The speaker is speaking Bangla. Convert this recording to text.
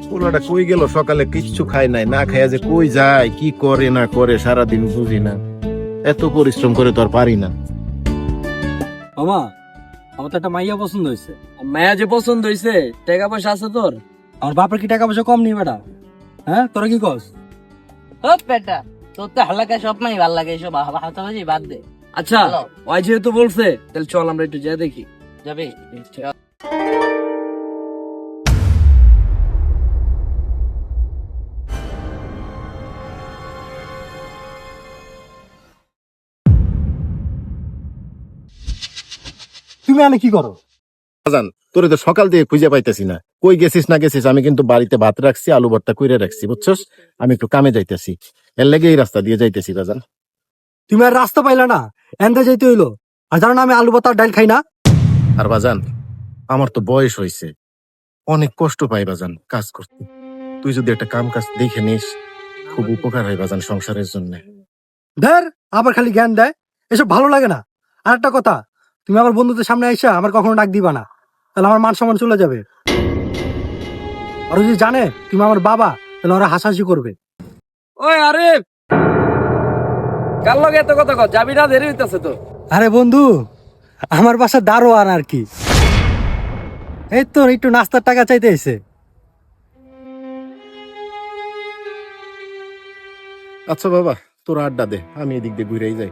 পোলাটা কই গেল? সকালে কিচ্ছু খায় নাই, না খাইয়া যে কই যায়, কি করে না করে সারাদিন বুঝি না। এত পরিশ্রম করে তো আর পারি না। মামা, আমার তো একটা মাইয়া পছন্দ হয়েছে। মাইয়া যে পছন্দ হয়েছে, টাকা পয়সা আছে তোর? আমার বাপের কি টাকা পয়সা কম নেই বেটা? হ্যাঁ, তোরা কি কস? হোক বেটা, তোর তো হালাকা সব মাই ভাল লাগে, এসব হাতাবাজি বাদ দে। আচ্ছা, ওই যেহেতু বলছে, তাহলে চল আমরা একটু যেয়ে দেখি। যাবে? তুমি আনে কি করো? বাজান, তোরে তো সকাল দিয়ে খুঁজে পাইতেছি না, কই গেছিস না গেছিস। আমি কিন্তু বাড়িতে ভাত রাখছি, আলু ভর্তা কইরে রাখছি, বুঝছস? আমি একটু কামে যাইতেছি, এর লেগে এই রাস্তা দিয়ে যাইতেছি বাজান। তুমি আর রাস্তা পাইলা না, এনতে যাইতে হইলো। আর জানো না আমি আলু ভাত আর ডাল খাই না? আর বাজান, আমার তো বয়স হয়েছে, অনেক কষ্ট পাই বাজান কাজ করতে। তুই যদি একটা কাম কাজ দেখে নিস, খুব উপকার হয় বাজান সংসারের জন্য। ধর, আবার খালি জ্ঞান দেয়, এসব ভালো লাগে না। আর একটা কথা, তুমি আমার বন্ধুদের সামনে আইসা আমার কখনো ডাক দিবা না, তাহলে আমার মান সম্মান চলে যাবে। আর যদি জানে তুমি আমার বাবা, তাহলে ওরা হাসাহাসি করবে। ওই আরে, কার লগে এত কথা কর? যাবি না, দেরি হইতাছে তো। আরে বন্ধু, আমার বাসা দারোয়ান আর কি। এই তো একটু নাস্তার টাকা চাইতে এসে। আচ্ছা বাবা, তোরা আড্ডা দে, আমি এদিক দিয়ে ঘুরেই যাই।